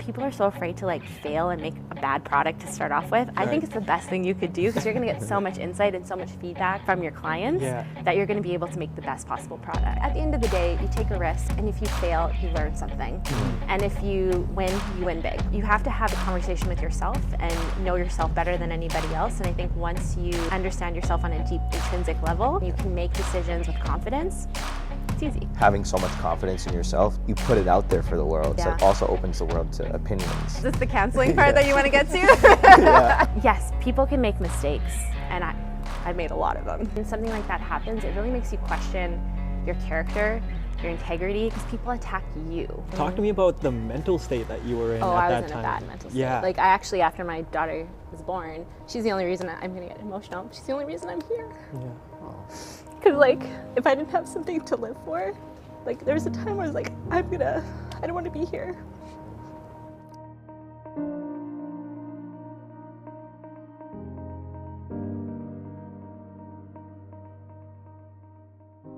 people are so afraid to like fail and make a bad product to start off with. I think it's the best thing you could do because you're going to get so much insight and so much feedback from your clients that you're going to be able to make the best possible product. At the end of the day, you take a risk, and if you fail, you learn something. And if you win big. You have to have a conversation with yourself and know yourself better than anybody else. And I think once you understand yourself on a deep intrinsic level, you can make decisions with confidence. It's easy. Having so much confidence in yourself, you put it out there for the world. So it also opens the world to opinions. Is this the canceling part that you want to get to? Yes, people can make mistakes, and I made a lot of them. When something like that happens, it really makes you question your character, your integrity, because people attack you. Talk to me about the mental state that you were in at that time. Oh, I was in a bad mental state. Yeah. Like, I actually, after my daughter was born, she's the only reason I'm going to get emotional. She's the only reason I'm here. Because, like, if I didn't have something to live for, like, there was a time where I was like, I don't want to be here.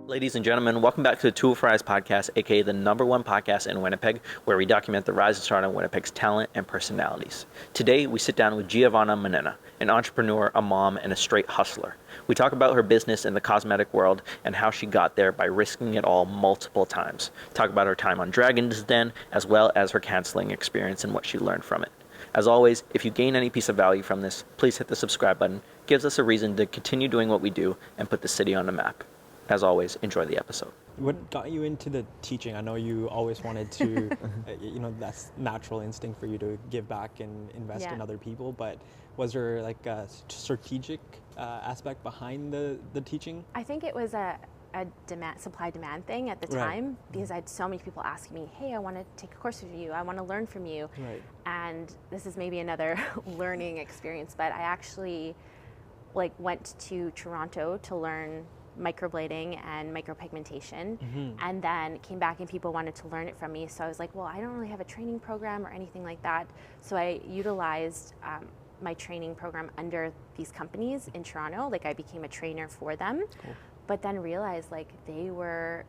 Ladies and gentlemen, welcome back to the Tool for Eyes podcast, aka the #1 podcast in Winnipeg, where we document the rise and start of Winnipeg's talent and personalities. Today, we sit down with Giovanna Minenna, an entrepreneur, a mom, and a straight hustler. We talk about her business in the cosmetic world and how she got there by risking it all multiple times. Talk about her time on Dragon's Den, as well as her canceling experience and what she learned from it. As always, if you gain any piece of value from this, please hit the subscribe button. Gives us a reason to continue doing what we do and put the city on the map. As always, enjoy the episode. What got you into the teaching? I know you always wanted to, that's natural instinct for you to give back and invest in other people, but was there like a strategic aspect behind the teaching? I think it was a supply-demand thing at the time, because I had so many people asking me, hey, I want to take a course with you, I want to learn from you. And this is maybe another learning experience, but I actually went to Toronto to learn microblading and micropigmentation, and then came back and people wanted to learn it from me. So I was like, well, I don't really have a training program or anything like that. So I utilized my training program under these companies in Toronto. Like, I became a trainer for them, but then realized they were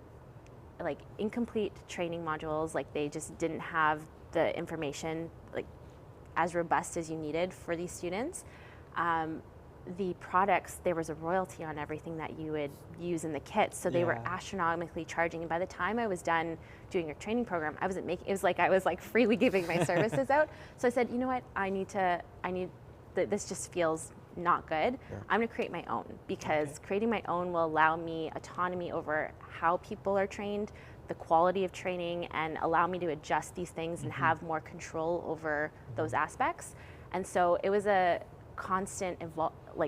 incomplete training modules. Like, they just didn't have the information as robust as you needed for these students. The products, there was a royalty on everything that you would use in the kit, so they were astronomically charging. And by the time I was done doing a training program, I wasn't making. It was like I was freely giving my services out. So I said, you know what, this just feels not good. I'm going to create my own, because creating my own will allow me autonomy over how people are trained, the quality of training, and allow me to adjust these things and have more control over those aspects. And so it was a constant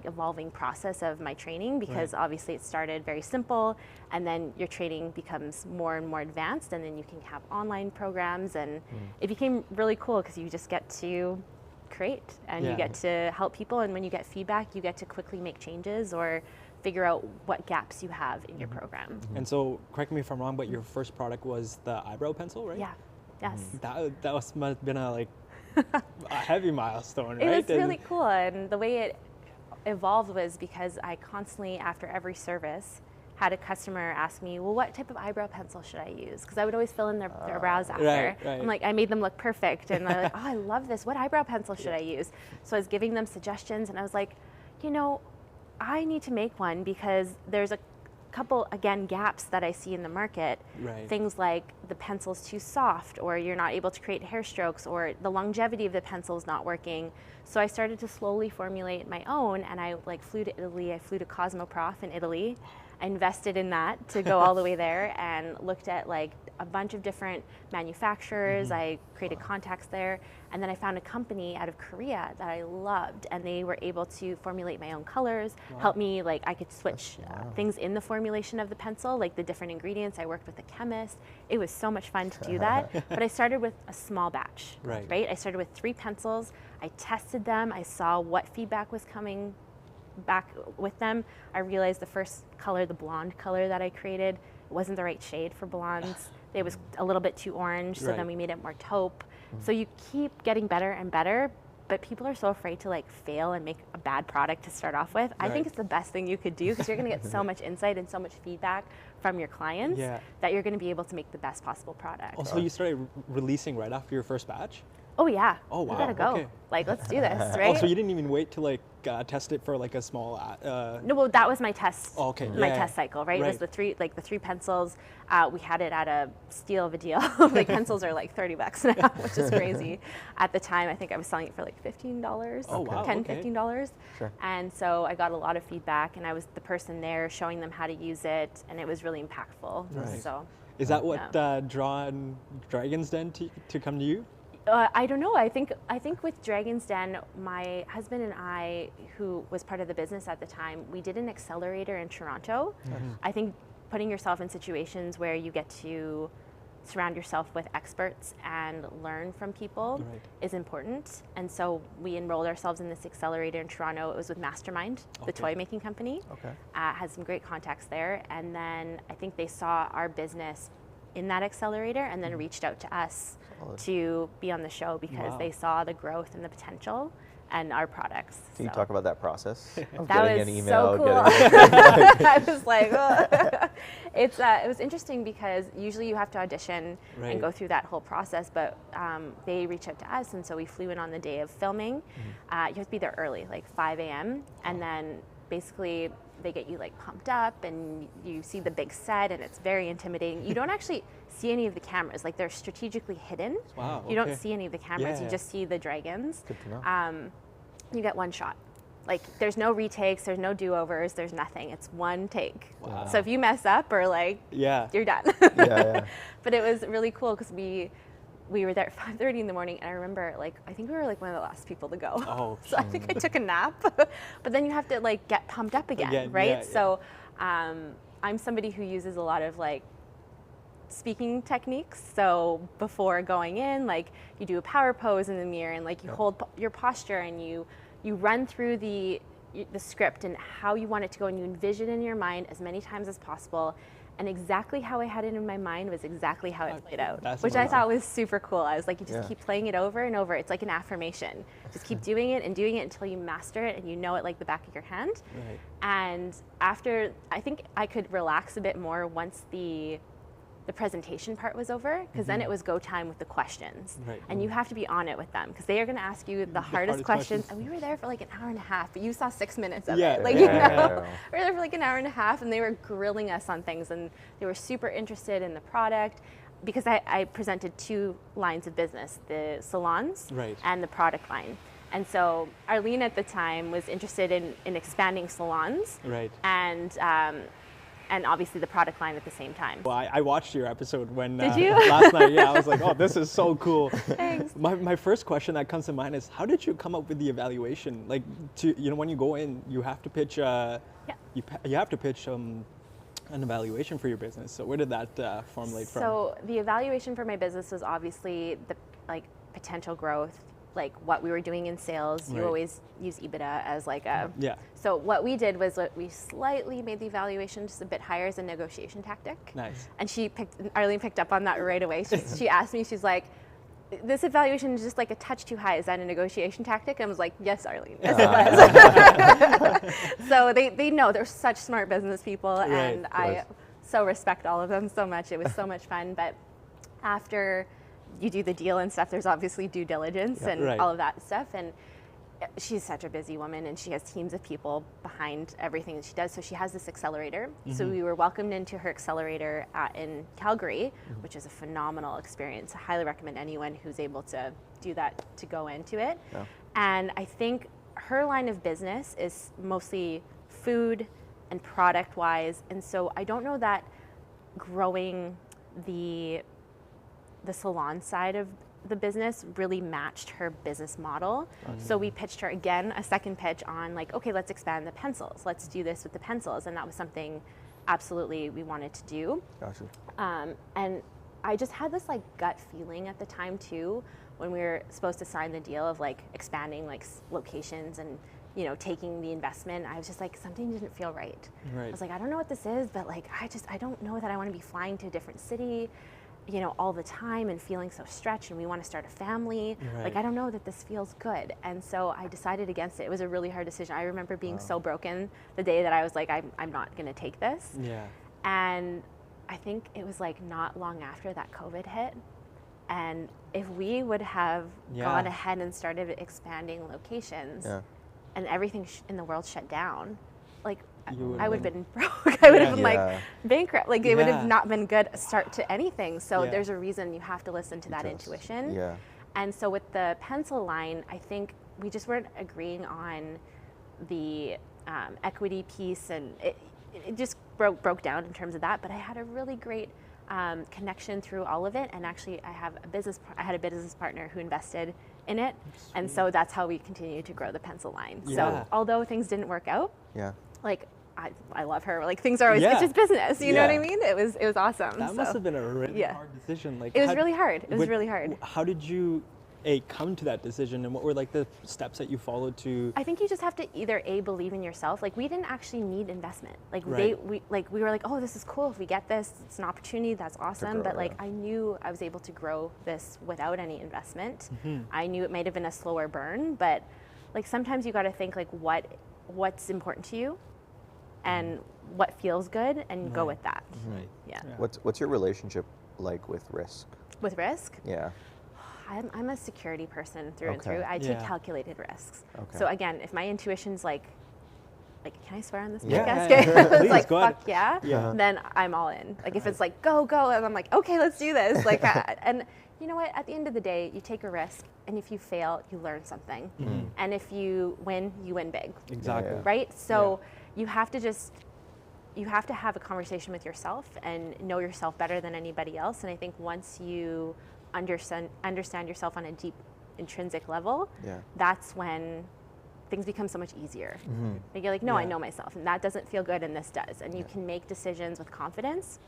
evolving process of my training, because obviously it started very simple, and then your training becomes more and more advanced, and then you can have online programs, and it became really cool because you just get to create and you get to help people, and when you get feedback, you get to quickly make changes or figure out what gaps you have in your program. And so, correct me if I'm wrong, but your first product was the eyebrow pencil, right? Yeah. Yes. That must have been a heavy milestone, right? It was really cool, and the way it evolved was because I constantly, after every service, had a customer ask me, well, what type of eyebrow pencil should I use? Because I would always fill in their brows after. I'm like, I made them look perfect, and they're like, oh, I love this. What eyebrow pencil should I use? So I was giving them suggestions, and I was like, I need to make one, because there's a couple, again, gaps that I see in the market. Things like the pencil's too soft, or you're not able to create hair strokes, or the longevity of the pencil is not working. So I started to slowly formulate my own, and I flew to Italy. I flew to Cosmoprof in Italy. I invested in that to go all the way there, and looked at a bunch of different manufacturers. I created contacts there, and then I found a company out of Korea that I loved, and they were able to formulate my own colors, help me, I could switch things in the formulation of the pencil, the different ingredients. I worked with a chemist. It was so much fun to do that, but I started with a small batch, right? I started with 3 pencils. I tested them. I saw what feedback was coming back with them. I realized the first color, the blonde color that I created, wasn't the right shade for blondes. It was a little bit too orange, so then we made it more taupe. So you keep getting better and better, but people are so afraid to fail and make a bad product to start off with. I think it's the best thing you could do, because you're going to get so much insight and so much feedback from your clients that you're going to be able to make the best possible product. Also, you started releasing right after your first batch? Oh yeah. Oh wow. We gotta go. Okay. Like, let's do this, right? Oh, so you didn't even wait to like test it for like a small. No, well, that was my test. Oh, okay. My Yeah. test cycle, right? It was Right. the three pencils. We had it at a steal of a deal. Like pencils are like $30 now, which is crazy. At the time, I think I was selling it for like $15. Oh, wow, $10, okay. $15. Sure. And so I got a lot of feedback, and I was the person there showing them how to use it, and it was really impactful. Right. So. Is that what drawn Dragon's Den to come to you? I don't know. I think with Dragon's Den, my husband and I, who was part of the business at the time, we did an accelerator in Toronto. Mm-hmm. I think putting yourself in situations where you get to surround yourself with experts and learn from people Right. is important. And so we enrolled ourselves in this accelerator in Toronto. It was with Mastermind, the Okay. toy making company. Okay. Had some great contacts there. And then I think they saw our business in that accelerator and then reached out to us Solid. to be on the show because Wow. they saw the growth and the potential and our products. Can you So talk about that process of that getting was an email? so cool. I was like, "Ugh." It was interesting because usually you have to audition Right. and go through that whole process, but they reached out to us, and so we flew in on the day of filming. You have to be there early, like 5 a.m., and then basically they get you like pumped up, and you see the big set, and it's very intimidating. You don't actually see any of the cameras, like they're strategically hidden. Wow, You don't okay. see any of the cameras. Yeah. You just see the dragons. Good to know. You get one shot. Like there's no retakes, there's no do-overs, there's nothing. It's one take. Wow. So if you mess up or like Yeah. you're done. Yeah. But it was really cool because we were there at 5:30 in the morning, and I remember like I think we were like one of the last people to go. Oh. So I think I took a nap, but then you have to like get pumped up again, right? yeah, yeah. So I'm somebody who uses a lot of like speaking techniques. So before going in, like you do a power pose in the mirror, and like you hold your posture, and you run through the script and how you want it to go, and you envision in your mind as many times as possible. And exactly how I had it in my mind was exactly how it played out, That's which I amazing. thought was super cool. I was like, you just Yeah. keep playing it over and over. It's like an affirmation. Just keep doing it and doing it until you master it and you know it like the back of your hand. Right. And after, I think I could relax a bit more once the presentation part was over, because then it was go time with the questions. Right. And you have to be on it with them, because they are going to ask you the hardest hardest questions. questions. And we were there for like an hour and a half, but you saw 6 minutes of Yeah, it. Like, yeah, you yeah, know, yeah. we were there for like an hour and a half, and they were grilling us on things, and they were super interested in the product, because I presented two lines of business, the salons Right. and the product line. And so Arlene at the time was interested in expanding salons, Right. and obviously the product line at the same time. Well, I watched your episode when Did you? last night. Yeah, I was like, oh, this is so cool. Thanks. My first question that comes to mind is, how did you come up with the evaluation? Like, when you go in, you have to pitch. You have to pitch an evaluation for your business. So where did that formulate from? So the evaluation for my business was obviously the potential growth, like what we were doing in sales. You Right. always use EBITDA as like a. Yeah. So what we did was we slightly made the evaluation just a bit higher as a negotiation tactic. Nice. And Arlene picked up on that right away. She asked me, she's like, this evaluation is just like a touch too high. Is that a negotiation tactic? And I was like, yes, Arlene. Yes, it was. So they know they're such smart business people, Right, and of I course. so respect all of them so much. It was so much fun. But after you do the deal and stuff, there's obviously due diligence and Right. all of that stuff. And she's such a busy woman, and she has teams of people behind everything that she does. So she has this accelerator. So we were welcomed into her accelerator in Calgary, which is a phenomenal experience. I highly recommend anyone who's able to do that to go into it. Yeah. And I think her line of business is mostly food and product wise. And so I don't know that growing the salon side of the business really matched her business model. So we pitched her again a second pitch on like, okay, let's expand the pencils. Let's do this with the pencils. And that was something absolutely we wanted to do. Gotcha. And I just had this like gut feeling at the time too, when we were supposed to sign the deal of like expanding like locations and, you know, taking the investment. I was just like, something didn't feel right. Right. I was like, I don't know what this is, but like, I don't know that I want to be flying to a different city, you know, all the time and feeling so stretched, and we want to start a family. Right. Like, I don't know that this feels good. And so I decided against it. It was a really hard decision. I remember being so broken the day that I was like, I'm not going to take this. Yeah. And I think it was like not long after that COVID hit. And if we would have gone ahead and started expanding locations and everything in the world shut down, like I would have been broke. I would have been like bankrupt. Like it would have not been good start to anything. So there's a reason you have to listen to that intuition. Yeah. And so with the pencil line, I think we just weren't agreeing on the equity piece, and it just broke down in terms of that. But I had a really great connection through all of it, and actually I had a business partner who invested in it. Sweet. And so that's how we continued to grow the pencil line. So although things didn't work out, like I love her. Like things are always it's just business. You know what I mean? It was awesome. That must have been a really hard decision. Like it was really hard. It was really hard. How did you come to that decision, and what were like the steps that you followed to? I think you just have to either believe in yourself. Like we didn't actually need investment. Like we were like, oh, this is cool. If we get this, it's an opportunity. That's awesome. But like I knew I was able to grow this without any investment. I knew it might have been a slower burn, but like sometimes you got to think like what's important to you, and what feels good, and go with that. Yeah. What's your relationship like with risk? With risk? Yeah. I'm a security person through and through. I take calculated risks. So again, if my intuition's like, can I swear on this podcast? It's like, fuck then I'm all in. Like if it's like, go, and I'm like, okay, let's do this. Like, and you know what? At the end of the day, you take a risk, and if you fail, you learn something. And if you win big. Exactly. Right? So you have to have a conversation with yourself and know yourself better than anybody else. And I think once you understand yourself on a deep intrinsic level, that's when things become so much easier. Like you're like, no, I know myself, and that doesn't feel good, and this does. And you can make decisions with confidence.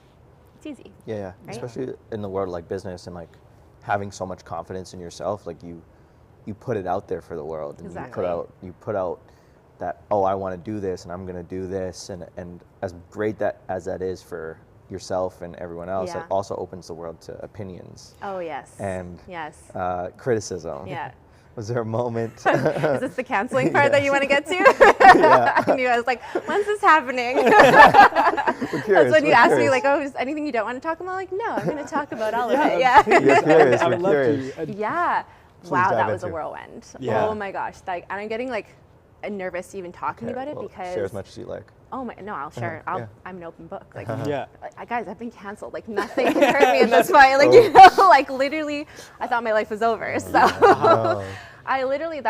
It's easy. Right? Especially in the world like business, and like having so much confidence in yourself, like you put it out there for the world, and you put out that, oh, I want to do this, and I'm going to do this, and as great as that is for yourself and everyone else, it also opens the world to opinions. Oh yes. And criticism. Yeah. Was there a moment? Is this the canceling part that you want to get to? I knew. I was like, when's this happening? That's when you asked me, like, oh, is anything you don't want to talk about? Like, no, I'm going to talk about all of it. We're curious. We're curious. Wow, that was a whirlwind. Oh my gosh. Like, and I'm getting like nervous even talking about it because. Share as much as you like. Oh my, no, I'll share. I'm an open book. Like, guys, I've been canceled. Like, nothing can hurt me at this point. Like, you know, like literally, I thought my life was over. So, that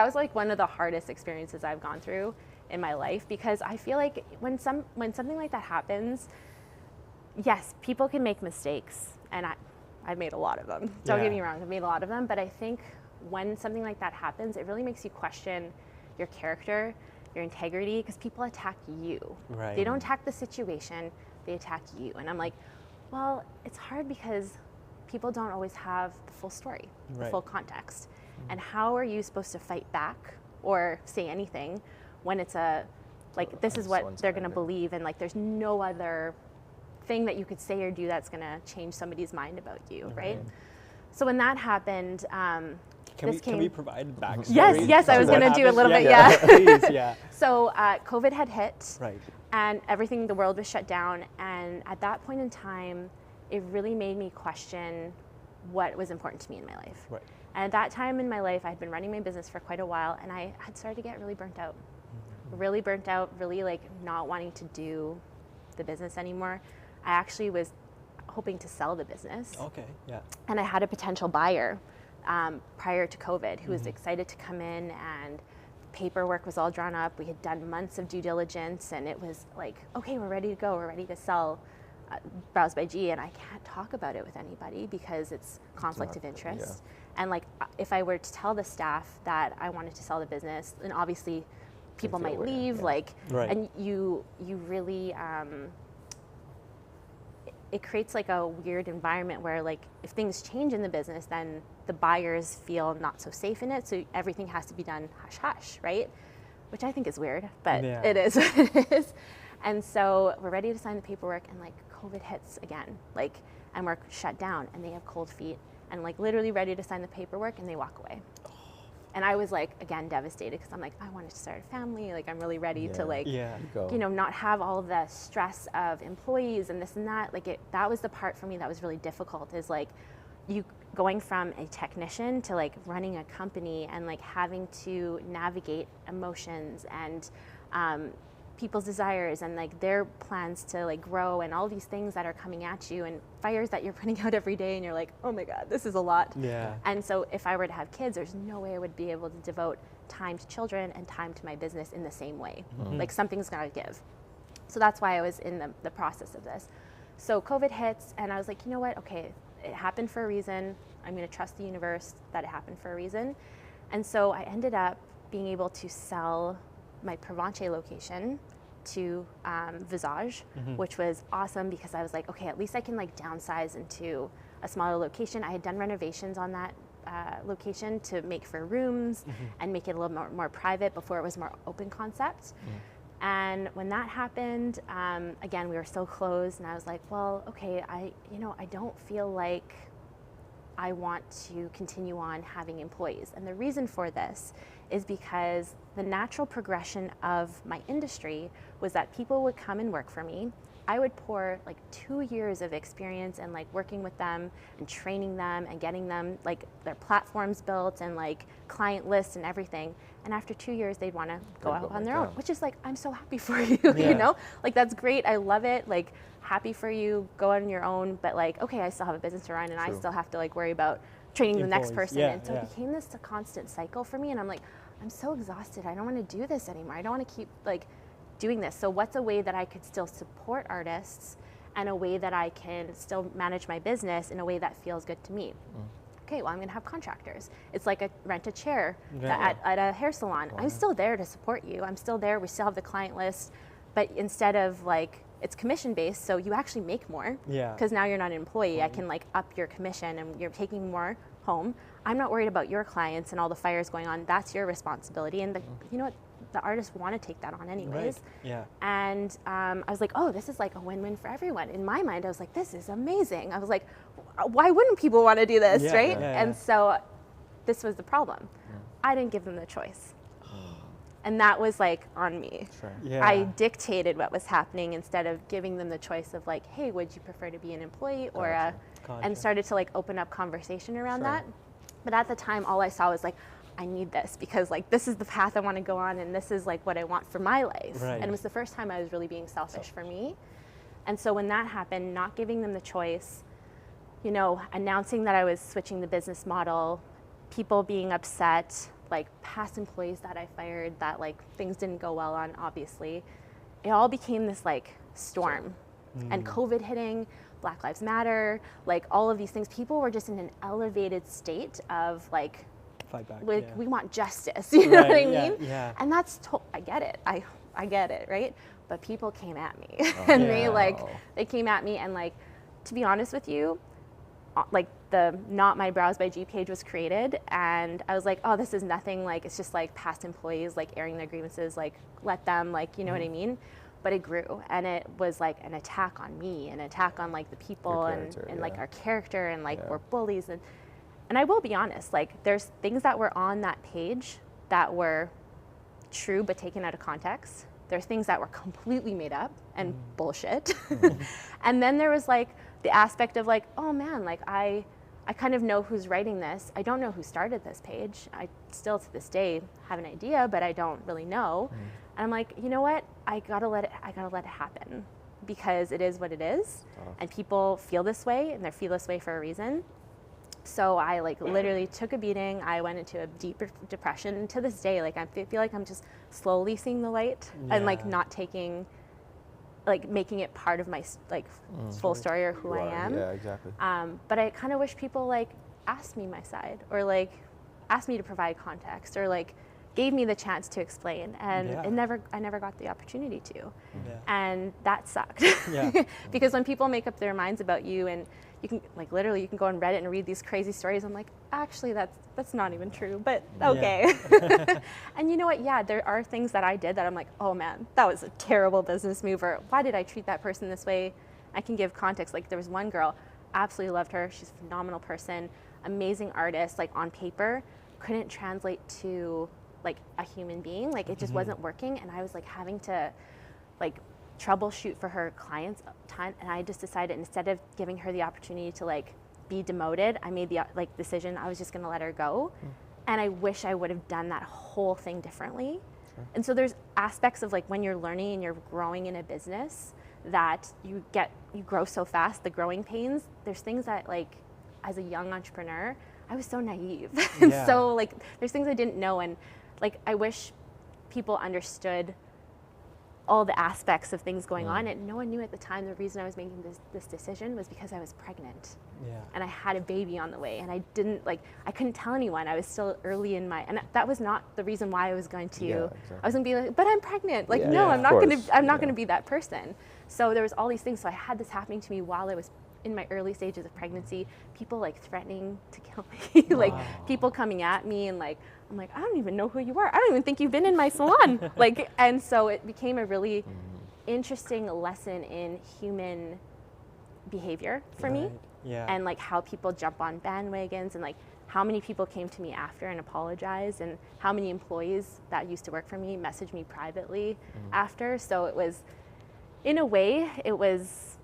was like one of the hardest experiences I've gone through in my life, because I feel like when something like that happens, yes, people can make mistakes, and I've made a lot of them. Don't get me wrong, I've made a lot of them. But I think when something like that happens, it really makes you question your character, your integrity, because people attack you. They don't attack the situation, they attack you. And I'm like, well, it's hard because people don't always have the full story, the full context. And how are you supposed to fight back or say anything when it's this is what they're going to believe, and like there's no other thing that you could say or do that's going to change somebody's mind about you, right? So when that happened, Can we provide backstory? Yes, I was going to do a little bit, Please, So COVID had hit, and the world was shut down, and at that point in time, it really made me question what was important to me in my life. And at that time in my life, I had been running my business for quite a while, and I had started to get really burnt out. Really like not wanting to do the business anymore. I actually was hoping to sell the business. And I had a potential buyer prior to COVID who was excited to come in, and paperwork was all drawn up. We had done months of due diligence, and it was like, okay, we're ready to go. We're ready to sell Brows by G, and I can't talk about it with anybody because it's conflict of interest. And like, if I were to tell the staff that I wanted to sell the business, then obviously people might leave, and you really, it creates like a weird environment where like if things change in the business, then the buyers feel not so safe in it. So everything has to be done hush hush, right? Which I think is weird, but it is what it is. And so we're ready to sign the paperwork, and like COVID hits again, like, and we're shut down, and they have cold feet, and like literally ready to sign the paperwork, and they walk away. And I was like, again, devastated, because I'm like, I wanted to start a family. Like, I'm really ready to like, you know, not have all the stress of employees and this and that. Like, that was the part for me that was really difficult, is like, going from a technician to like running a company and like having to navigate emotions and people's desires and like their plans to like grow and all these things that are coming at you and fires that you're putting out every day and you're like, oh my God, this is a lot. Yeah. And so if I were to have kids, there's no way I would be able to devote time to children and time to my business in the same way. Like something's gotta give. So that's why I was in the process of this. So COVID hits and I was like, you know what, okay, it happened for a reason. I'm gonna trust the universe that it happened for a reason. And so I ended up being able to sell my Provence location to Visage, which was awesome because I was like, okay, at least I can like downsize into a smaller location. I had done renovations on that location to make for rooms and make it a little more private before it was more open concept. And when that happened, again, we were still closed and I was like, well, okay, I don't feel like I want to continue on having employees. And the reason for this is because the natural progression of my industry was that people would come and work for me. I would pour like 2 years of experience and like working with them and training them and getting them like their platforms built and like client lists and everything. And after 2 years, they'd want to go out on their own, which is like, I'm so happy for you, you know? Like, that's great. I love it. Like, happy for you, go on your own. But like, okay, I still have a business to run and I still have to like worry about training the next person. And so it became this constant cycle for me. And I'm like, I'm so exhausted. I don't want to do this anymore. I don't want to keep like doing this. So what's a way that I could still support artists and a way that I can still manage my business in a way that feels good to me? Okay, well, I'm going to have contractors. It's like rent a chair at a hair salon. I'm still there to support you. I'm still there. We still have the client list. But instead of like, it's commission based, so you actually make more. Because now you're not an employee. I can like up your commission and you're taking more home. I'm not worried about your clients and all the fires going on. That's your responsibility. And you know what? The artists want to take that on anyways. And I was like, oh, this is like a win-win for everyone. In my mind, I was like, this is amazing. I was like, why wouldn't people want to do this, right? And so this was the problem. I didn't give them the choice. And that was like on me. I dictated what was happening instead of giving them the choice of like, hey, would you prefer to be an employee or and started to like open up conversation around that. But at the time, all I saw was like, I need this because like this is the path I want to go on and this is like what I want for my life. And it was the first time I was really being selfish for me. And so when that happened, not giving them the choice, you know, announcing that I was switching the business model, people being upset, like past employees that I fired that like things didn't go well on, obviously, it all became this like storm. And COVID hitting, Black Lives Matter, like all of these things, people were just in an elevated state of like, fight back, we want justice, you know what I mean? And that's, I get it, I get it, right? But people came at me and they came at me and like, to be honest with you, like the Not My Brows by G page was created and I was like, oh, this is nothing, like it's just like past employees like airing their grievances, like let them, like, you know what I mean? But it grew and it was like an attack on me, an attack on like the people and like our character and like we're bullies and I will be honest, like there's things that were on that page that were true but taken out of context. There's things that were completely made up and bullshit. And then there was like the aspect of like, oh man, like I kind of know who's writing this. I don't know who started this page. I still to this day have an idea, but I don't really know. And I'm like, you know what? I gotta let it happen because it is what it is. And people feel this way and they feel this way for a reason. So I like literally took a beating. I went into a deep depression. And to this day, like I feel like I'm just slowly seeing the light and like not taking, like making it part of my like full story or who I am. Yeah, exactly. But I kind of wish people like asked me my side or like asked me to provide context or like gave me the chance to explain and I never got the opportunity to. And that sucked. Because when people make up their minds about you and you can like literally you can go on Reddit and read these crazy stories. I'm like, actually that's not even true, but okay. And you know what? Yeah, there are things that I did that I'm like, oh man, that was a terrible business move, or why did I treat that person this way? I can give context. Like there was one girl, absolutely loved her. She's a phenomenal person, amazing artist, like on paper, couldn't translate to like a human being. Like it just wasn't working. And I was like having to like troubleshoot for her clients a ton, and I just decided instead of giving her the opportunity to like be demoted, I made the decision I was just going to let her go. And I wish I would have done that whole thing differently. Sure. And so there's aspects of like when you're learning and you're growing in a business that you grow so fast, the growing pains. There's things that like as a young entrepreneur, I was so naive. And so like there's things I didn't know, and like I wish people understood all the aspects of things going on, and no one knew at the time the reason I was making this decision was because I was pregnant. And I had a baby on the way, and I couldn't tell anyone. I was still early in my, and that was not the reason why I was going to, I was going to be like, but I'm pregnant. Like, no, I'm not going to be that person. So there was all these things. So I had this happening to me while I was in my early stages of pregnancy, people like threatening to kill me, like people coming at me, and like, I'm like, I don't even know who you are. I don't even think you've been in my salon. Like, and so it became a really interesting lesson in human behavior for me. And like how people jump on bandwagons, and like how many people came to me after and apologized, and how many employees that used to work for me messaged me privately after. So it was, in a way, it was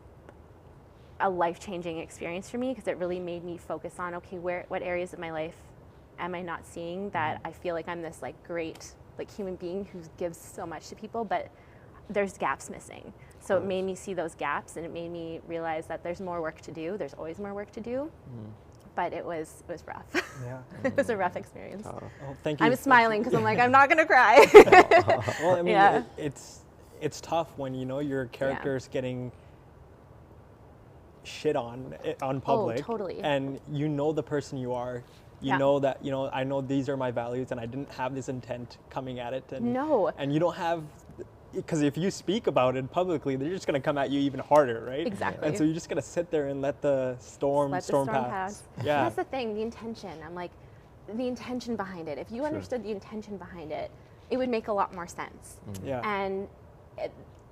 a life-changing experience for me, because it really made me focus on, okay, what areas of my life am I not seeing that I feel like I'm this like great like human being who gives so much to people, but there's gaps missing. So it made me see those gaps, and it made me realize that there's more work to do. There's always more work to do. But it was rough. It was a rough experience. Oh, thank you. I'm smiling because I'm like, I'm not gonna cry. Well, I mean, it's tough when you know your character's getting shit on public. Oh, totally. And you know the person you are. You know that, I know these are my values, and I didn't have this intent coming at it. And, and you don't have, because if you speak about it publicly, they're just going to come at you even harder, right? Exactly. And so you just got to sit there and let the storm pass. Yeah. That's the thing, the intention. I'm like, the intention behind it. If you understood the intention behind it, it would make a lot more sense. And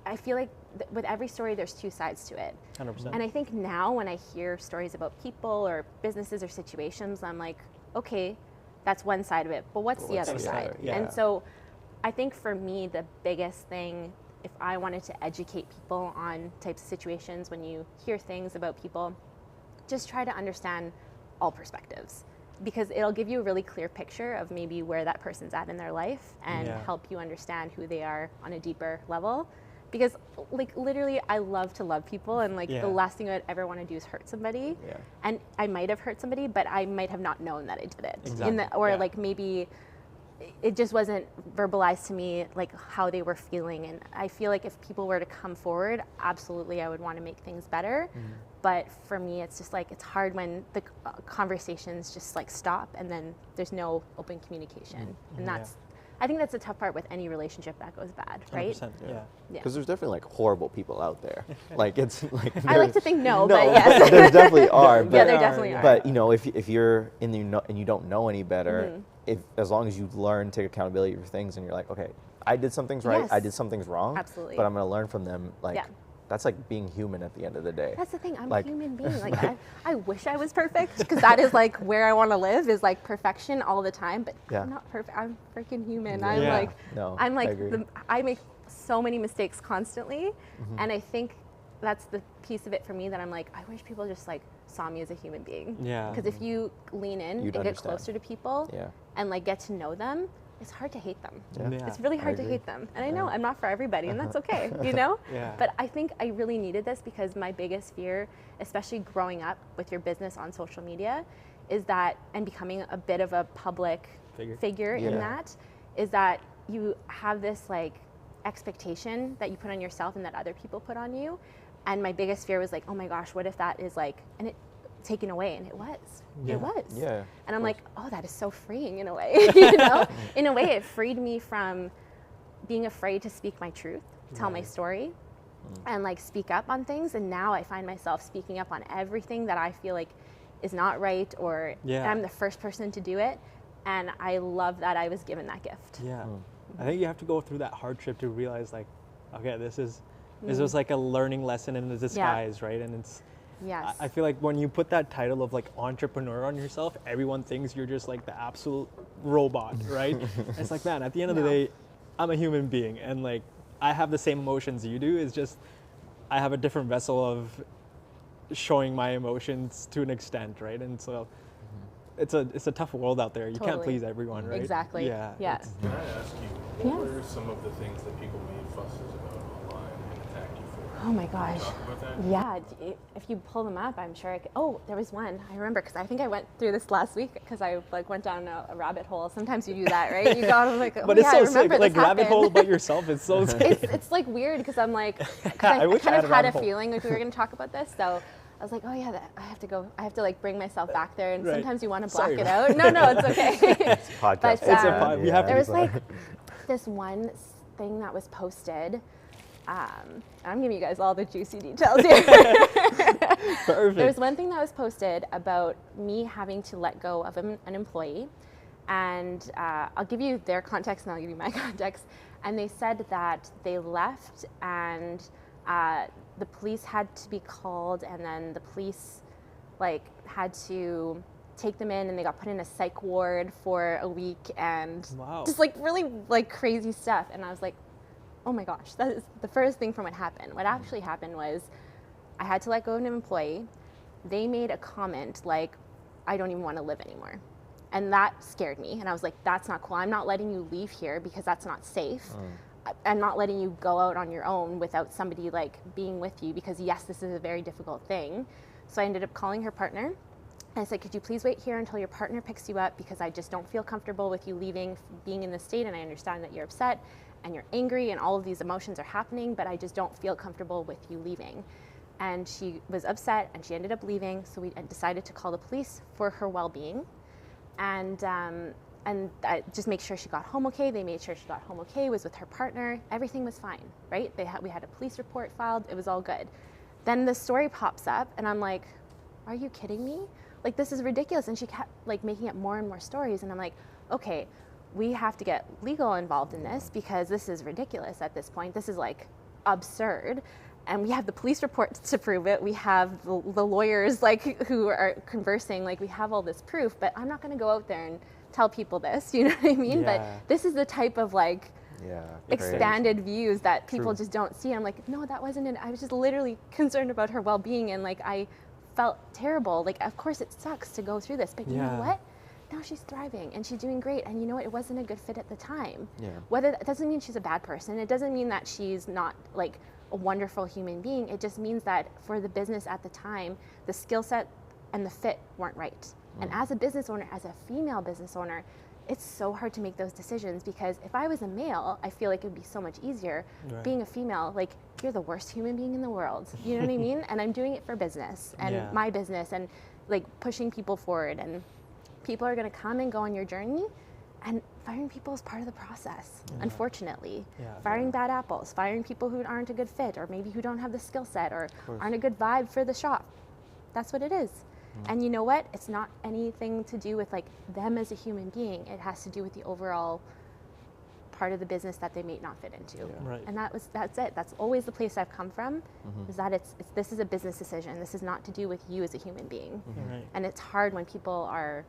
I feel like with every story, there's two sides to it. 100%. And I think now when I hear stories about people or businesses or situations, I'm like, okay, that's one side of it, but what's the other side? And so I think for me, the biggest thing, if I wanted to educate people on types of situations, when you hear things about people, just try to understand all perspectives, because it'll give you a really clear picture of maybe where that person's at in their life, and help you understand who they are on a deeper level. Because like literally I love to love people, and like the last thing I'd ever want to do is hurt somebody. And I might have hurt somebody, but I might have not known that I did it. Like maybe it just wasn't verbalized to me like how they were feeling. And I feel like if people were to come forward, absolutely I would want to make things better. But for me, it's just like, it's hard when the conversations just like stop and then there's no open communication. And I think that's the tough part with any relationship that goes bad, right? 100%, Because there's definitely like horrible people out there. Like it's like I like to think no, but yes. There definitely are. But, there definitely are. But if you're in the and you don't know any better, as long as you learn, take accountability for things, and you're like, okay, I did some things right, I did some things wrong, absolutely, but I'm going to learn from them. Like that's like being human at the end of the day. That's the thing. I'm a human being. Like I wish I was perfect, because that is like where I want to live, is like perfection all the time. But I'm not perfect. I'm freaking human. I'm like I make so many mistakes constantly, and I think that's the piece of it for me that I'm like, I wish people just like saw me as a human being. Because if you lean in and get closer to people and like get to know them, it's hard to hate them. It's really hard to hate them. And I know I'm not for everybody, and that's okay, you know? But I think I really needed this, because my biggest fear, especially growing up with your business on social media, is that, and becoming a bit of a public figure in that, is that you have this like expectation that you put on yourself and that other people put on you. And my biggest fear was like, oh my gosh, what if that is like, and it taken away? And it was. And I'm like, oh, that is so freeing in a way. You know, in a way it freed me from being afraid to speak my truth, tell my story, and like speak up on things. And now I find myself speaking up on everything that I feel like is not right, or I'm the first person to do it. And I love that I was given that gift. I think you have to go through that hardship to realize like, okay, this was like a learning lesson in disguise, right? And it's, I feel like when you put that title of like entrepreneur on yourself, everyone thinks you're just like the absolute robot, right? It's like, man, at the end of the day, I'm a human being, and like I have the same emotions you do. It's just I have a different vessel of showing my emotions to an extent, right? And so it's a tough world out there. You can't please everyone, right? Exactly. Yeah. Yeah. Can I ask you, what were some of the things that people made fusses about online and attacked you for? Oh my gosh. Can you talk about that? Yeah, if you pull them up, I'm sure. There was one. I remember because I think I went through this last week because I like went down a rabbit hole. Sometimes you do that, right? You go like, but it's so sick. Like rabbit hole about yourself. It's so sick. It's like weird because I'm like, I kind of had a feeling like we were going to talk about this, so. I was like, oh yeah, I have to go. I have to like bring myself back there, and sometimes you want to block it out. No, it's okay. It's a podcast. But there was like this one thing that was posted. I'm giving you guys all the juicy details here. Perfect. There was one thing that was posted about me having to let go of an employee, and I'll give you their context and I'll give you my context. And they said that they left and. The police had to be called, and then the police like had to take them in, and they got put in a psych ward for a week, and just like really like crazy stuff. And I was like, oh my gosh, that is the first thing from what happened. What actually happened was I had to let go of an employee. They made a comment like, I don't even want to live anymore. And that scared me. And I was like, that's not cool. I'm not letting you leave here because that's not safe. I'm not letting you go out on your own without somebody like being with you, because yes, this is a very difficult thing. So I ended up calling her partner and I said, could you please wait here until your partner picks you up, because I just don't feel comfortable with you leaving, being in this state, and I understand that you're upset and you're angry and all of these emotions are happening, but I just don't feel comfortable with you leaving. And she was upset and she ended up leaving, so we decided to call the police for her well-being. And just make sure she got home okay. They made sure she got home okay, was with her partner. Everything was fine, right? We had a police report filed. It was all good. Then the story pops up and I'm like, are you kidding me? Like, this is ridiculous. And she kept like making up more and more stories. And I'm like, okay, we have to get legal involved in this because this is ridiculous at this point. This is like absurd. And we have the police reports to prove it. We have the lawyers like who are conversing, like we have all this proof, but I'm not going to go out there and tell people this, you know what I mean? But this is the type of like expanded views that people just don't see. And I'm like, no, that wasn't it. I was just literally concerned about her well-being, and like I felt terrible. Like, of course it sucks to go through this, but you know what? Now she's thriving and she's doing great. And you know what? It wasn't a good fit at the time. Whether that doesn't mean she's a bad person. It doesn't mean that she's not like a wonderful human being. It just means that for the business at the time, the skill set and the fit weren't right. And as a business owner, as a female business owner, it's so hard to make those decisions, because if I was a male, I feel like it would be so much easier. Being a female, like, you're the worst human being in the world. You know what I mean? And I'm doing it for business and my business, and like pushing people forward, and people are going to come and go on your journey, and firing people is part of the process, unfortunately. Firing bad apples, firing people who aren't a good fit, or maybe who don't have the skill set or aren't a good vibe for the shop. That's what it is. And you know what? It's not anything to do with like them as a human being. It has to do with the overall part of the business that they may not fit into. And that's it. That's always the place I've come from, is that this is a business decision. This is not to do with you as a human being. And it's hard when people are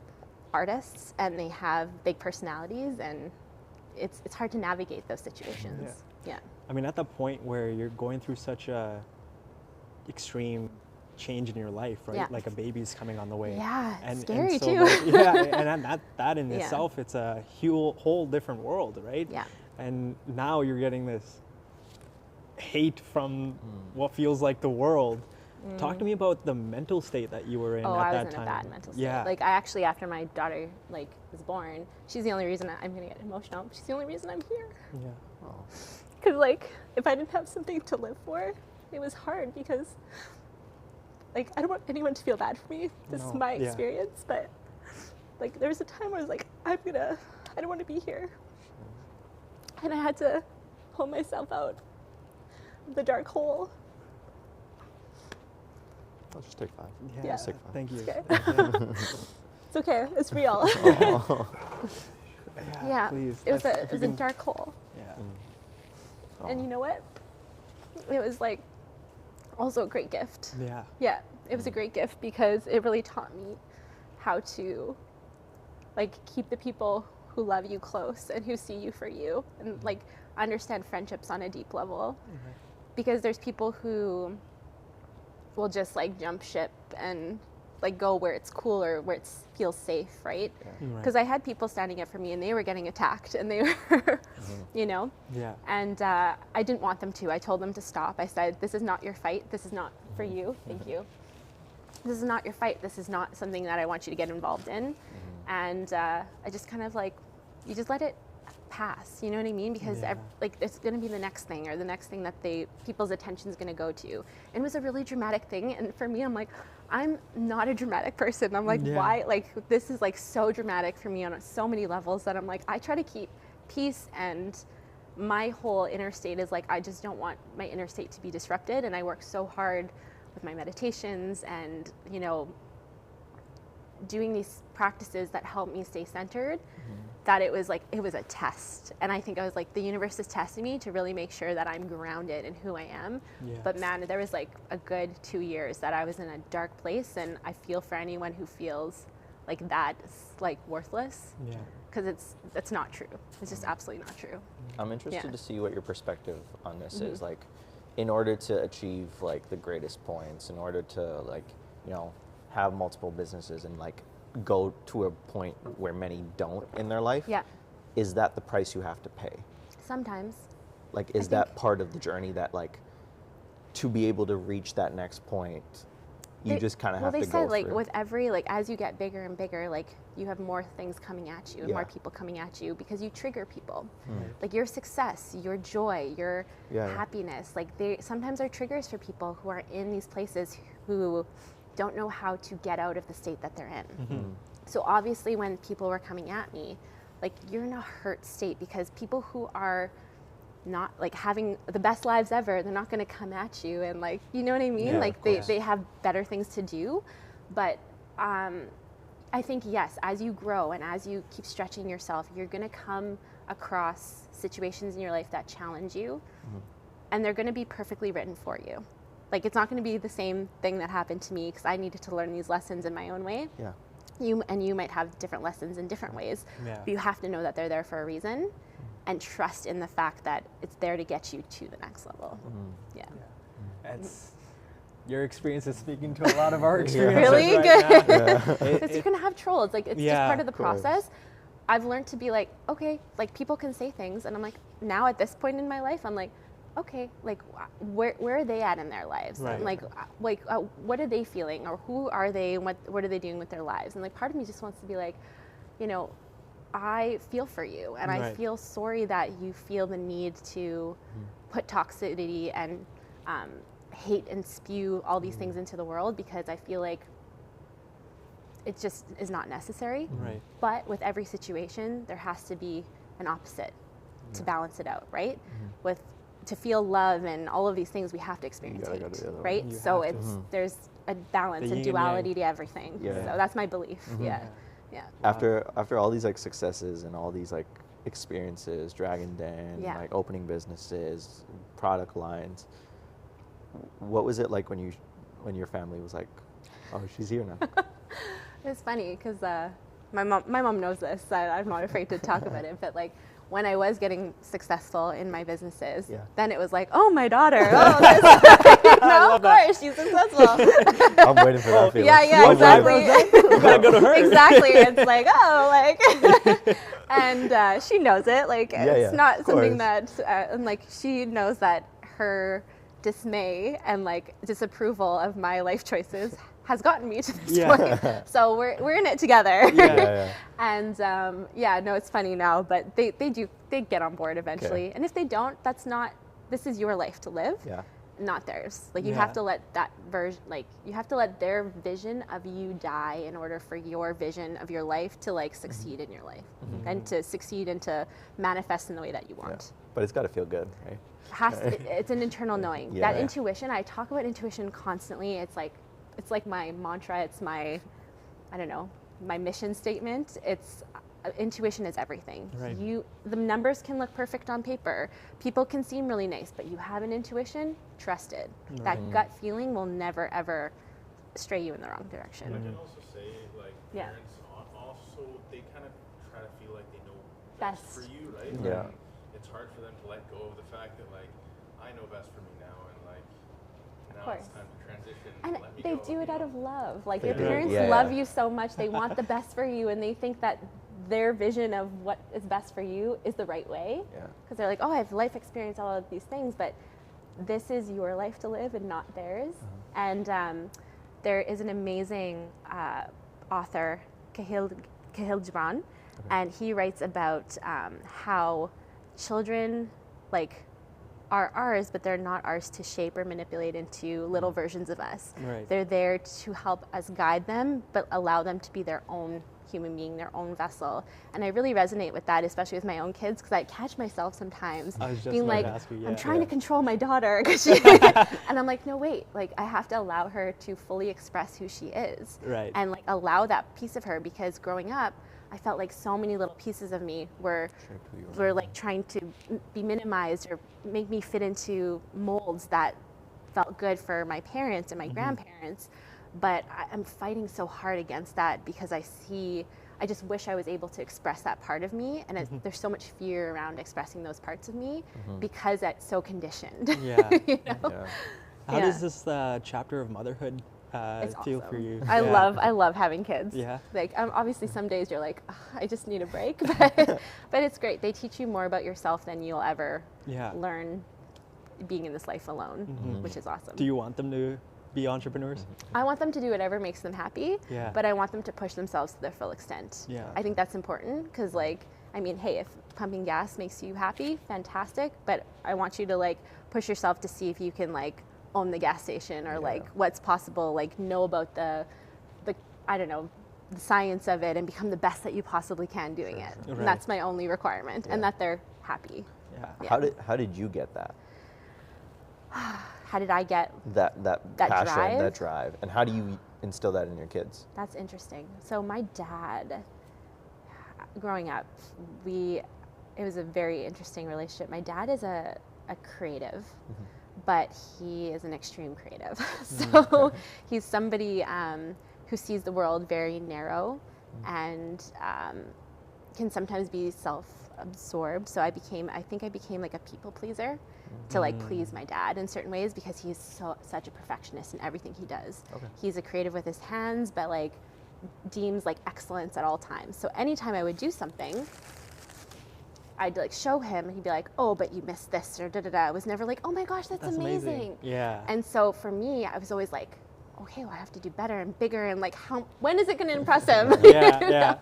artists and they have big personalities, and it's hard to navigate those situations. I mean, at the point where you're going through such a extreme change in your life, right? Like a baby's coming on the way. And scary so too. And that in itself, it's a whole different world, right? And now you're getting this hate from what feels like the world. Talk to me about the mental state that you were in at that time. I was in a bad mental state. Like, I actually, after my daughter like was born, she's the only reason I'm gonna get emotional. She's the only reason I'm here. Because like, if I didn't have something to live for, it was hard, because like, I don't want anyone to feel bad for me. This is my experience, but like, there was a time where I was like, I don't want to be here. And I had to pull myself out of the dark hole. I'll just take 5. Just take 5. Thank you. Okay. It's okay. It's real. Please. It was a dark hole. And you know what? It was like also a great gift. It was a great gift, because it really taught me how to like keep the people who love you close and who see you for you, and like understand friendships on a deep level. Because there's people who will just like jump ship and like go where it's cool or where it feels safe, right? Because I had people standing up for me and they were getting attacked and they were, you know? Yeah. And I didn't want them to. I told them to stop. I said, this is not your fight. This is not for you. Thank you. This is not your fight. This is not something that I want you to get involved in. And I just kind of like, you just let it pass, you know what I mean? Because like it's going to be the next thing or the next thing that people's attention is going to go to. And it was a really dramatic thing. And for me, I'm like, I'm not a dramatic person. I'm like, why? Like, this is like so dramatic for me on so many levels that I'm like, I try to keep peace, and my whole inner state is like, I just don't want my inner state to be disrupted. And I work so hard with my meditations and, you know, doing these practices that help me stay centered, that it was a test. And I think I was like, the universe is testing me to really make sure that I'm grounded in who I am. But man, there was like a good 2 years that I was in a dark place, and I feel for anyone who feels like that's like worthless, because it's not true. It's just absolutely not true. I'm interested to see what your perspective on this is. Like, in order to achieve like the greatest points, in order to like, you know, have multiple businesses and like go to a point where many don't in their life, is that the price you have to pay? Sometimes. Like, is that part of the journey, that like to be able to reach that next point, you just kind of have to go through? Well, they said like with every, like as you get bigger and bigger, like you have more things coming at you and more people coming at you, because you trigger people. Like your success, your joy, your happiness, like they sometimes are triggers for people who are in these places who don't know how to get out of the state that they're in. So obviously when people were coming at me, like, you're in a hurt state, because people who are not like having the best lives ever, they're not going to come at you and like, you know what I mean? Like they have better things to do. But I think, yes, as you grow and as you keep stretching yourself, you're going to come across situations in your life that challenge you, and they're going to be perfectly written for you. Like, it's not going to be the same thing that happened to me, because I needed to learn these lessons in my own way. You might have different lessons in different ways. But you have to know that they're there for a reason, and trust in the fact that it's there to get you to the next level. It's, your experience is speaking to a lot of our experiences. Really right good. Because you're going to have trolls. Like, it's just part of the process. I've learned to be like, okay, like people can say things, and I'm like, now at this point in my life, I'm like, okay, like where are they at in their lives? And like what are they feeling, or who are they, and what are they doing with their lives? And like part of me just wants to be like, you know, I feel for you, and I feel sorry that you feel the need to put toxicity and hate and spew all these things into the world, because I feel like it just is not necessary. But with every situation, there has to be an opposite to balance it out, right? To feel love and all of these things, we have to experience hate, right? So there's a balance and duality to everything. So that's my belief. After all these like successes and all these like experiences, Dragon Den, like opening businesses, product lines, what was it like when your family was like, oh, she's here now? It's funny because my mom knows this. I'm not afraid to talk about it, but like, when I was getting successful in my businesses, then it was like, oh, my daughter. Oh, of course, she's successful. I'm waiting for that feeling. Exactly. You gotta go to her. Exactly. It's like, oh, like, and she knows it. Like, it's not something that, and like, she knows that her dismay and like disapproval of my life choices has gotten me to this point. So we're in it together. And no, it's funny now, but they get on board eventually. And if they don't, this is your life to live, not theirs. Like, you have to let that you have to let their vision of you die in order for your vision of your life to like succeed in your life, and to succeed and to manifest in the way that you want. But it's got to feel good, right? It's an internal knowing. That intuition, I talk about intuition constantly. It's like my mantra. It's my, I don't know, my mission statement. It's intuition is everything. The numbers can look perfect on paper. People can seem really nice, but you have an intuition, trust it. That gut feeling will never ever stray you in the wrong direction. I can also say, like, parents also, they kind of try to feel like they know best for you, right? It's hard for them to let go of the fact that, like, I know best for me now, and like, now it's time to transition. And they do it out of love. Like your do. parents Yeah. love you so much. They want the best for you, and they think that their vision of what is best for you is the right way. Yeah. Because they're like, oh, I have life experience, all of these things, but this is your life to live and not theirs. And there is an amazing author, Kahlil Gibran, and he writes about how children are ours, but they're not ours to shape or manipulate into little versions of us. Right. They're there to help us guide them, but allow them to be their own human being, their own vessel. And I really resonate with that, especially with my own kids, because I catch myself sometimes being like, I'm trying to control my daughter, and I'm like, no, wait, I have to allow her to fully express who she is, right. and allow that piece of her, because growing up, I felt like so many little pieces of me were trying to be minimized or make me fit into molds that felt good for my parents and my grandparents. But I'm fighting so hard against that, because I just wish I was able to express that part of me. And there's so much fear around expressing those parts of me because that's so conditioned. Yeah. You know? Yeah. How does this chapter of motherhood feel for you? I love having kids. Yeah. Obviously some days you're like, I just need a break, but it's great. They teach you more about yourself than you'll ever learn being in this life alone, which is awesome. Do you want them to be entrepreneurs? I want them to do whatever makes them happy, but I want them to push themselves to their full extent. Yeah. I think that's important, because hey, if pumping gas makes you happy, fantastic, but I want you to push yourself to see if you can own the gas station, or what's possible, know about the I don't know, the science of it, and become the best that you possibly can doing it. Right. And that's my only requirement, and that they're happy. Yeah. How did you get that? How did I get that passion, drive? that drive, and how do you instill that in your kids? That's interesting. So my dad, growing up, it was a very interesting relationship. My dad is a creative, but he is an extreme creative. So he's somebody who sees the world very narrow and can sometimes be self-absorbed. So I think I became a people pleaser to please my dad in certain ways, because he's such a perfectionist in everything he does. Okay. He's a creative with his hands, but deems excellence at all times. So anytime I would do something, I'd show him, and he'd be like, oh, but you missed this, or da-da-da. It was never oh my gosh, that's amazing. Yeah. And so for me, I was always okay, well, I have to do better and bigger, and when is it going to impress him? Yeah.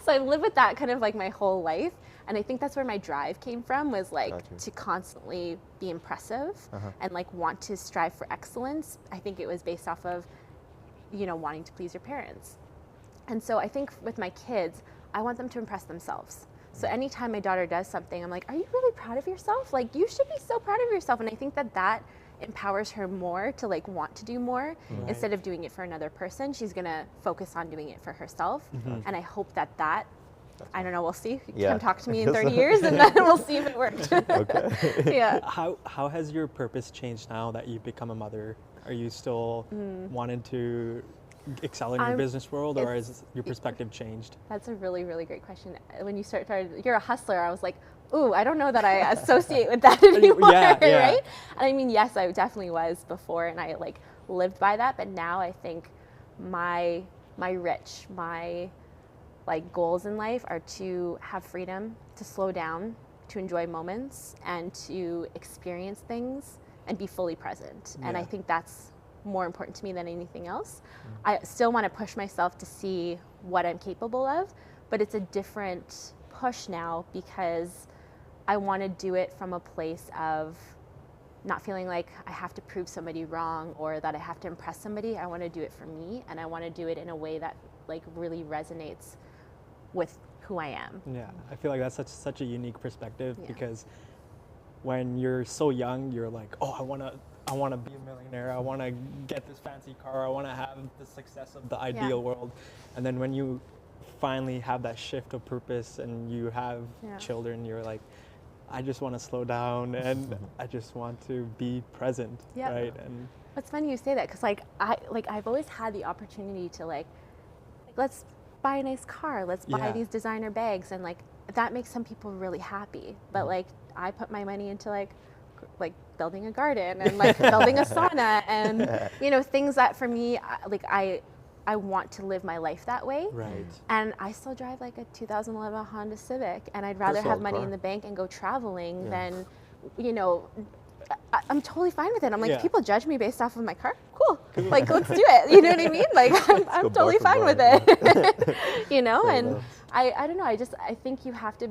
So I lived with that kind of my whole life. And I think that's where my drive came from, was to constantly be impressive and want to strive for excellence. I think it was based off of, wanting to please your parents. And so I think with my kids, I want them to impress themselves. So anytime my daughter does something, I'm like, are you really proud of yourself? You should be so proud of yourself. And I think that empowers her more to want to do more. Right. Instead of doing it for another person, she's going to focus on doing it for herself. And I hope that I don't know, we'll see. Come talk to me in 30 years, and then we'll see if it worked. Okay. Yeah. How has your purpose changed now that you've become a mother? Are you still wanting to excel in your business world, or has your perspective changed? That's a really, really great question. When you started, you're a hustler, I was like, ooh, I don't know that I associate with that anymore, right? And I mean, yes, I definitely was before, and I lived by that, but now I think my goals in life are to have freedom, to slow down, to enjoy moments, and to experience things and be fully present. And I think that's more important to me than anything else. I still want to push myself to see what I'm capable of, but it's a different push now, because I want to do it from a place of not feeling like I have to prove somebody wrong or that I have to impress somebody. I want to do it for me, and I want to do it in a way that really resonates with who I am. Yeah, I feel like that's such a unique perspective, because when you're so young, you're like, oh, I want to be a millionaire. I want to get this fancy car. I want to have the success of the ideal world. And then when you finally have that shift of purpose and you have children, you're like, I just want to slow down, and I just want to be present, right? And it's funny you say that, because I've always had the opportunity to let's buy a nice car, let's buy these designer bags, and that makes some people really happy. But I put my money into like building a garden and like building a sauna and, you know, things that for me, like I want to live my life that way. Right. And I still drive like a 2011 Honda Civic, and I'd rather have money in the bank and go traveling than, you know, I'm totally fine with it. I'm like, people judge me based off of my car. Cool. Like, let's do it. You know what I mean? Like, I'm totally fine with it. You know, and I don't know. I think you have to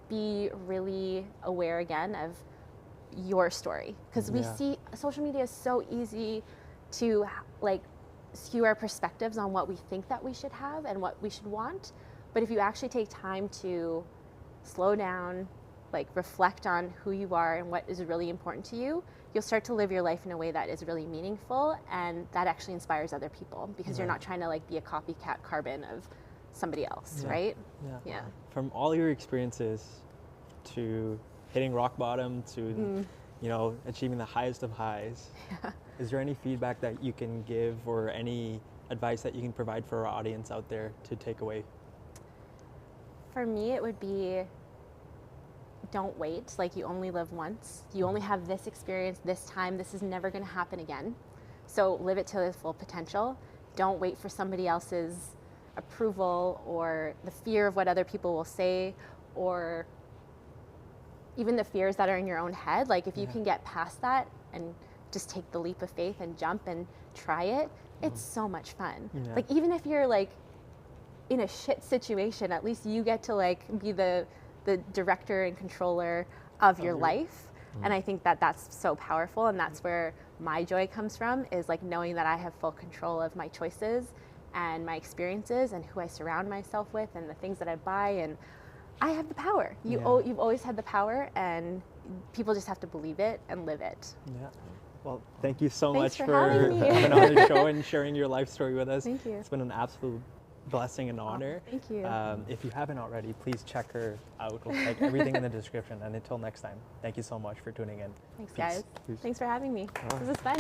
be really aware again of your story, because we see social media is so easy to like skew our perspectives on what we think that we should have and what we should want. But if you actually take time to slow down, like reflect on who you are and what is really important to you, you'll start to live your life in a way that is really meaningful, and that actually inspires other people, because you're not trying to like be a copycat carbon of somebody else, right? Yeah. From all your experiences to hitting rock bottom to you know, achieving the highest of highs, is there any feedback that you can give or any advice that you can provide for our audience out there to take away? For me, it would be, don't wait. Like, you only live once. You only have this experience this time. This is never going to happen again. So live it to its full potential. Don't wait for somebody else's approval or the fear of what other people will say, or even the fears that are in your own head. Like, if you can get past that and just take the leap of faith and jump and try it, it's so much fun. Like, even if you're like in a shit situation, at least you get to like be the director and controller of your life. And I think that that's so powerful, and that's where my joy comes from, is like knowing that I have full control of my choices and my experiences and who I surround myself with and the things that I buy, and I have the power. You've always had the power, and people just have to believe it and live it. Yeah. Well, thank you so Thanks much for for having me. coming on the show and sharing your life story with us. Thank you. It's been an absolute blessing and honor. Thank you. If you haven't already, please check her out. We'll like everything in the description. And until next time, thank you so much for tuning in. Thanks, Peace. guys. Peace. Thanks for having me. This is fun.